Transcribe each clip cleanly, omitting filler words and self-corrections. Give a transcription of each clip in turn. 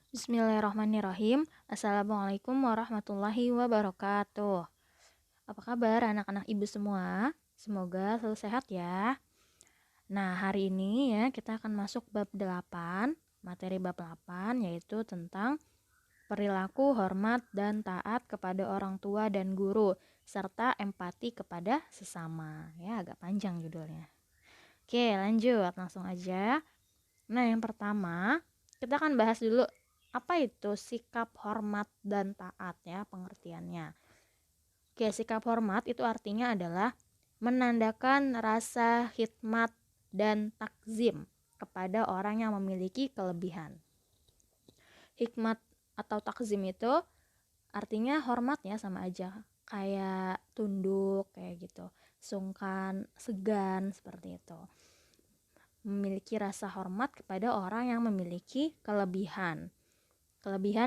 Bismillahirrahmanirrahim. Assalamualaikum warahmatullahi wabarakatuh. Apa kabar anak-anak ibu semua? Semoga selalu sehat ya. Nah, hari ini ya kita akan masuk bab 8, materi bab 8 yaitu tentang perilaku hormat dan taat kepada orang tua dan guru serta empati kepada sesama. Ya, agak panjang judulnya. Oke, lanjut langsung aja. Nah, yang pertama, kita akan bahas dulu apa itu sikap hormat dan taat ya, pengertiannya. Oke, sikap hormat itu artinya adalah menandakan rasa khidmat dan takzim kepada orang yang memiliki kelebihan. Hikmat atau takzim itu artinya hormat ya, sama aja kayak tunduk kayak gitu, sungkan, segan, seperti itu. Memiliki rasa hormat kepada orang yang memiliki kelebihan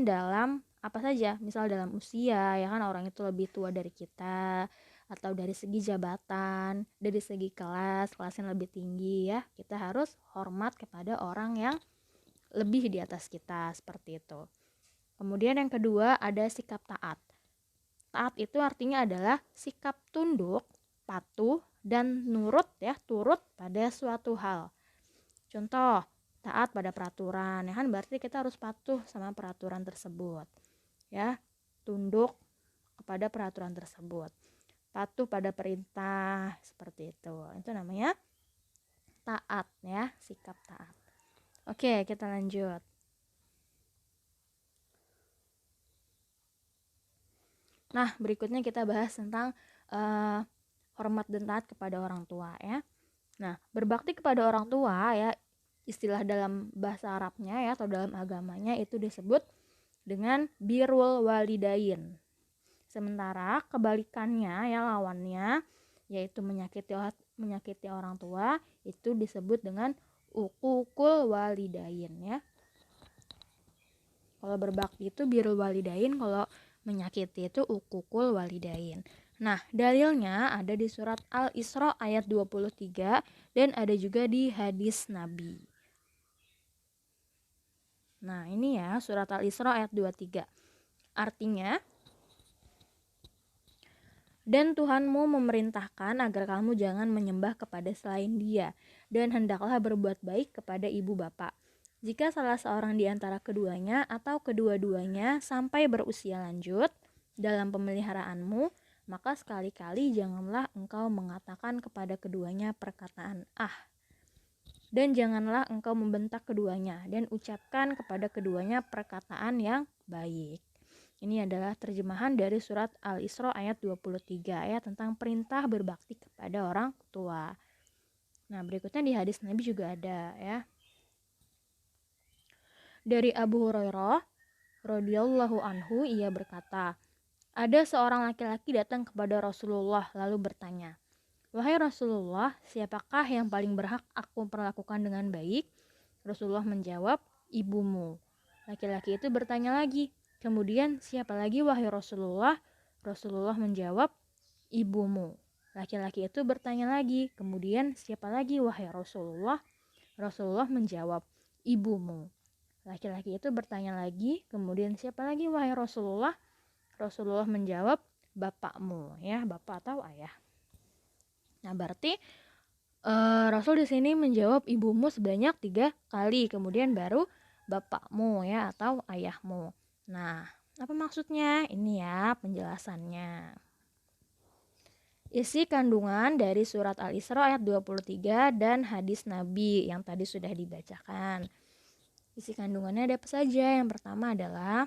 dalam apa saja, misal dalam usia ya kan, orang itu lebih tua dari kita, atau dari segi jabatan, dari segi kelasnya lebih tinggi ya, kita harus hormat kepada orang yang lebih di atas kita, seperti itu. Kemudian yang kedua ada sikap taat. Taat itu artinya adalah sikap tunduk, patuh, dan nurut ya, turut pada suatu hal. Contoh, taat pada peraturan, ya kan berarti kita harus patuh sama peraturan tersebut. Ya, tunduk kepada peraturan tersebut. Patuh pada perintah, seperti itu. Itu namanya taat ya, sikap taat. Oke, kita lanjut. Nah, berikutnya kita bahas tentang hormat dan taat kepada orang tua ya. Nah, berbakti kepada orang tua ya, istilah dalam bahasa Arabnya ya atau dalam agamanya itu disebut dengan birrul walidain. Sementara kebalikannya ya, lawannya yaitu menyakiti orang tua itu disebut dengan uququl walidain ya. Kalau berbakti itu birrul walidain, kalau menyakiti itu uququl walidain. Nah, dalilnya ada di surat Al-Isra ayat 23 dan ada juga di hadis Nabi. Nah, ini ya surat Al-Isra ayat 23. Artinya, dan Tuhanmu memerintahkan agar kamu jangan menyembah kepada selain Dia, dan hendaklah berbuat baik kepada ibu bapak. Jika salah seorang di antara keduanya atau kedua-duanya sampai berusia lanjut dalam pemeliharaanmu, maka sekali-kali janganlah engkau mengatakan kepada keduanya perkataan dan janganlah engkau membentak keduanya, dan ucapkan kepada keduanya perkataan yang baik. Ini adalah terjemahan dari surat Al-Isra ayat 23 ya, tentang perintah berbakti kepada orang tua. Nah, berikutnya di hadis Nabi juga ada ya. Dari Abu Hurairah radhiyallahu anhu, ia berkata, ada seorang laki-laki datang kepada Rasulullah lalu bertanya, "Wahai Rasulullah, siapakah yang paling berhak aku perlakukan dengan baik?" Rasulullah menjawab, "Ibumu." Laki-laki itu bertanya lagi, "Kemudian siapa lagi wahai Rasulullah?" Rasulullah menjawab, "Ibumu." Laki-laki itu bertanya lagi, "Kemudian siapa lagi wahai Rasulullah?" Rasulullah menjawab, "Ibumu." Laki-laki itu bertanya lagi, "Kemudian siapa lagi wahai Rasulullah?" Rasulullah menjawab, "Bapakmu," ya, bapak atau ayah. Nah, berarti Rasul di sini menjawab ibumu sebanyak 3 kali, kemudian baru bapakmu ya atau ayahmu. Nah, apa maksudnya? Ini ya penjelasannya. Isi kandungan dari surat Al-Isra ayat 23 dan hadis Nabi yang tadi sudah dibacakan. Isi kandungannya ada apa saja? Yang pertama adalah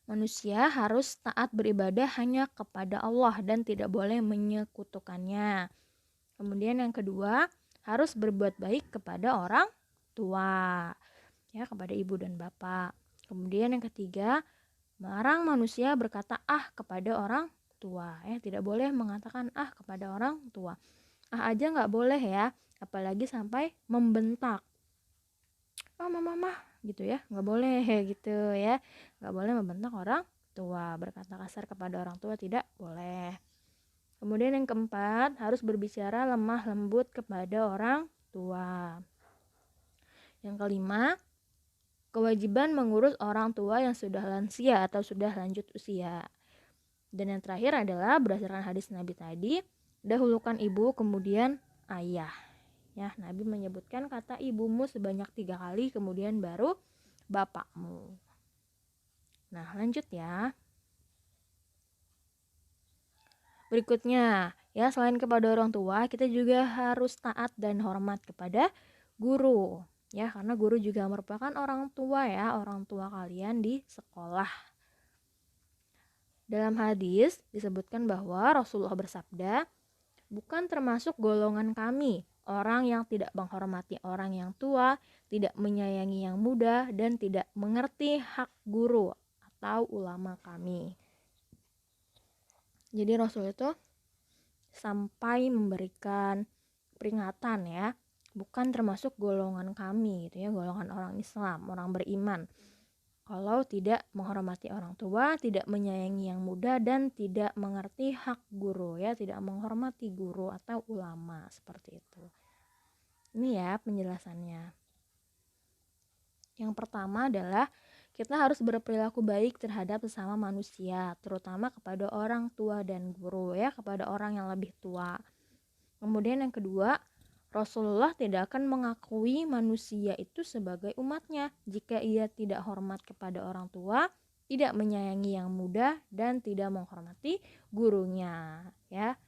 manusia harus taat beribadah hanya kepada Allah dan tidak boleh menyekutukannya. Kemudian yang kedua, harus berbuat baik kepada orang tua, ya, kepada ibu dan bapak. Kemudian yang ketiga, melarang manusia berkata kepada orang tua, ya, tidak boleh mengatakan kepada orang tua. Aja nggak boleh ya, apalagi sampai membentak. Mama gitu ya, nggak boleh gitu ya, nggak boleh membentak orang tua, berkata kasar kepada orang tua tidak boleh. Kemudian yang keempat, harus berbicara lemah lembut kepada orang tua. Yang kelima, kewajiban mengurus orang tua yang sudah lansia atau sudah lanjut usia. Dan yang terakhir adalah berdasarkan hadis Nabi tadi, dahulukan ibu kemudian ayah. Ya, Nabi menyebutkan kata ibumu sebanyak 3 kali, kemudian baru bapakmu. Nah, lanjut ya. Berikutnya, ya selain kepada orang tua, kita juga harus taat dan hormat kepada guru. Ya, karena guru juga merupakan orang tua ya, orang tua kalian di sekolah. Dalam hadis disebutkan bahwa Rasulullah bersabda, bukan termasuk golongan kami orang yang tidak menghormati orang yang tua, tidak menyayangi yang muda, dan tidak mengerti hak guru atau ulama kami. Jadi Rasul itu sampai memberikan peringatan ya, bukan termasuk golongan kami gitu ya, golongan orang Islam, orang beriman, kalau tidak menghormati orang tua, tidak menyayangi yang muda, dan tidak mengerti hak guru ya, tidak menghormati guru atau ulama, seperti itu. Ini ya penjelasannya. Yang pertama adalah kita harus berperilaku baik terhadap sesama manusia, terutama kepada orang tua dan guru ya, kepada orang yang lebih tua. Kemudian yang kedua, Rasulullah tidak akan mengakui manusia itu sebagai umatnya jika ia tidak hormat kepada orang tua, tidak menyayangi yang muda, dan tidak menghormati gurunya ya.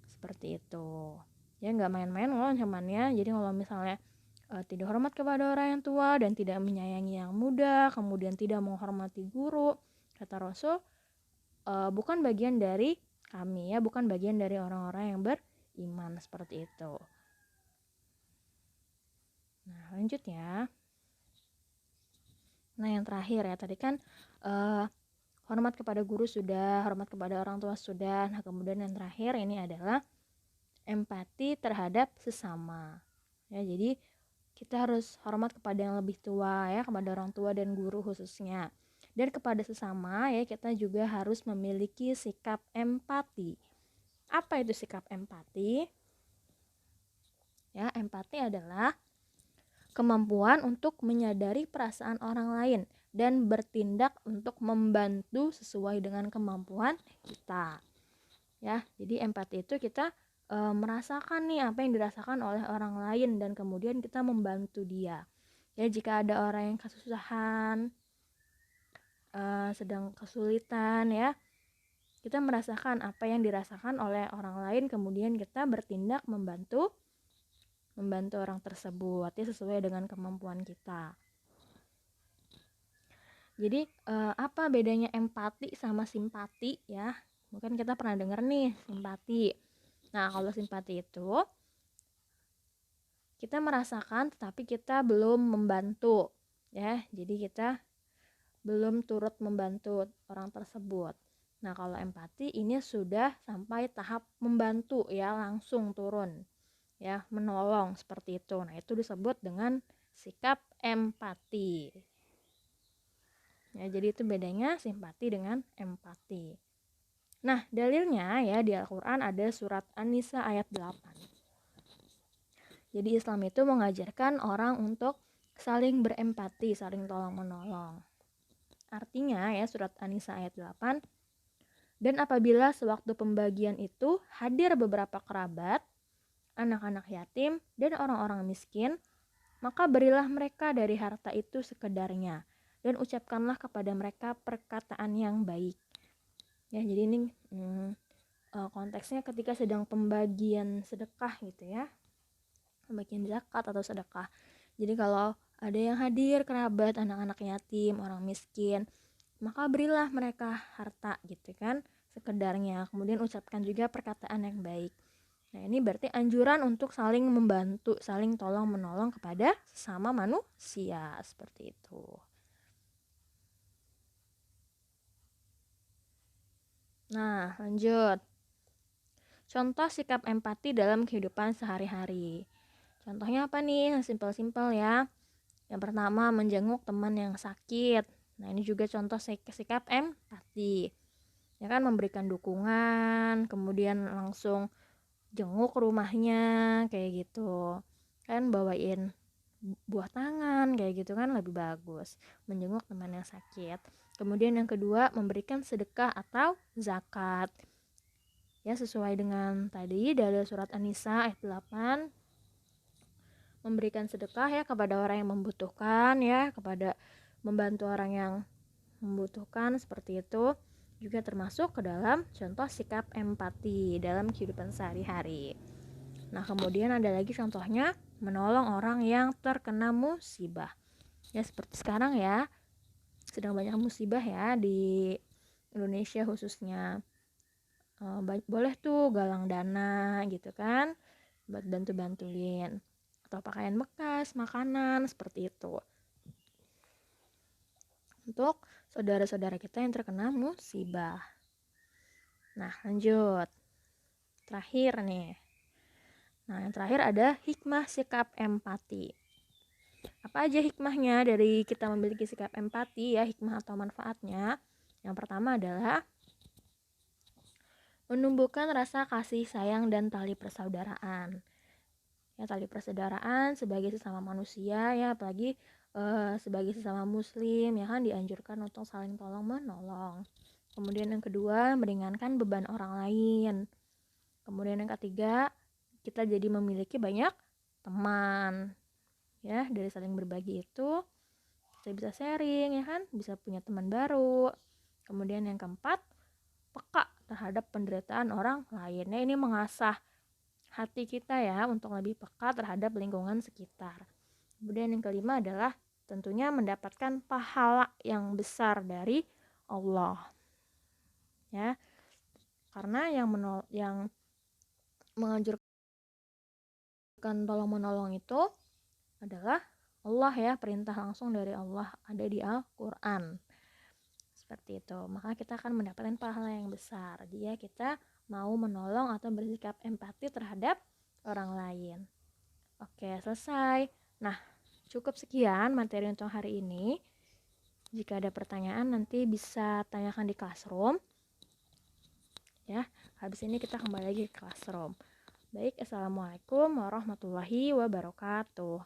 Seperti itu. Ya, nggak main-main loh ancamannya. Jadi kalau misalnya tidak hormat kepada orang yang tua dan tidak menyayangi yang muda, kemudian tidak menghormati guru, kata Rasul, bukan bagian dari kami ya, bukan bagian dari orang-orang yang beriman, seperti itu. Nah, lanjut ya. Nah, yang terakhir ya, tadi kan hormat kepada guru sudah, hormat kepada orang tua sudah. Nah, kemudian yang terakhir ini adalah empati terhadap sesama. Ya, jadi kita harus hormat kepada yang lebih tua ya, kepada orang tua dan guru khususnya. Dan kepada sesama ya, kita juga harus memiliki sikap empati. Apa itu sikap empati? Ya, empati adalah kemampuan untuk menyadari perasaan orang lain dan bertindak untuk membantu sesuai dengan kemampuan kita. Ya, jadi empati itu kita merasakan nih apa yang dirasakan oleh orang lain dan kemudian kita membantu dia. Ya, jika ada orang yang kesusahan, sedang kesulitan ya, kita merasakan apa yang dirasakan oleh orang lain, kemudian kita bertindak membantu orang tersebut ya, sesuai dengan kemampuan kita. Jadi apa bedanya empati sama simpati ya? Mungkin kita pernah dengar nih simpati. Nah, kalau simpati itu kita merasakan tetapi kita belum membantu ya. Jadi kita belum turut membantu orang tersebut. Nah, kalau empati ini sudah sampai tahap membantu ya, langsung turun ya, menolong, seperti itu. Nah, itu disebut dengan sikap empati. Ya, jadi itu bedanya simpati dengan empati. Nah, dalilnya ya di Al-Qur'an ada surat An-Nisa ayat 8. Jadi Islam itu mengajarkan orang untuk saling berempati, saling tolong-menolong. Artinya ya surat An-Nisa ayat 8, dan apabila sewaktu pembagian itu hadir beberapa kerabat, anak-anak yatim, dan orang-orang miskin, maka berilah mereka dari harta itu sekedarnya, dan ucapkanlah kepada mereka perkataan yang baik. Ya, jadi ini konteksnya ketika sedang pembagian sedekah gitu ya, pembagian zakat atau sedekah. Jadi kalau ada yang hadir kerabat, anak-anak yatim, orang miskin, maka berilah mereka harta gitu kan, sekedarnya. Kemudian ucapkan juga perkataan yang baik. Nah, ini berarti anjuran untuk saling membantu, saling tolong menolong kepada sesama manusia, seperti itu. Nah, lanjut. Contoh sikap empati dalam kehidupan sehari-hari. Contohnya apa nih? Simpel-simpel ya. Yang pertama, menjenguk teman yang sakit. Nah, ini juga contoh sikap empati. Ya kan, memberikan dukungan, kemudian langsung jenguk rumahnya, kayak gitu. Kan bawain buah tangan kayak gitu kan lebih bagus, menjenguk teman yang sakit. Kemudian yang kedua, memberikan sedekah atau zakat. Ya, sesuai dengan tadi dari surat An-Nisa ayat 8, memberikan sedekah ya kepada orang yang membutuhkan, ya kepada membantu orang yang membutuhkan, seperti itu juga termasuk ke dalam contoh sikap empati dalam kehidupan sehari-hari. Nah, kemudian ada lagi contohnya menolong orang yang terkena musibah. Ya, seperti sekarang ya, sedang banyak musibah ya di Indonesia khususnya. Boleh tuh galang dana gitu kan, buat bantu-bantuin, atau pakaian bekas, makanan, seperti itu untuk saudara-saudara kita yang terkena musibah. Nah, lanjut. Terakhir nih. Nah, yang terakhir ada hikmah sikap empati. Apa aja hikmahnya dari kita memiliki sikap empati ya, hikmah atau manfaatnya? Yang pertama adalah menumbuhkan rasa kasih sayang dan tali persaudaraan. Ya, tali persaudaraan sebagai sesama manusia ya, apalagi sebagai sesama muslim ya kan, dianjurkan untuk saling tolong menolong. Kemudian yang kedua, meringankan beban orang lain. Kemudian yang ketiga, kita jadi memiliki banyak teman. Ya, dari saling berbagi itu kita bisa sharing ya kan, bisa punya teman baru. Kemudian yang keempat, peka terhadap penderitaan orang lain. Ini mengasah hati kita ya untuk lebih peka terhadap lingkungan sekitar. Kemudian yang kelima adalah tentunya mendapatkan pahala yang besar dari Allah. Ya. Karena yang menganjurkan tolong menolong itu adalah Allah ya, perintah langsung dari Allah ada di Al-Qur'an. Seperti itu. Maka kita akan mendapatkan pahala yang besar jika kita mau menolong atau bersikap empati terhadap orang lain. Oke, selesai. Nah, cukup sekian materi untuk hari ini. Jika ada pertanyaan nanti bisa tanyakan di classroom. Ya, habis ini kita kembali lagi ke classroom. Baik, assalamualaikum warahmatullahi wabarakatuh.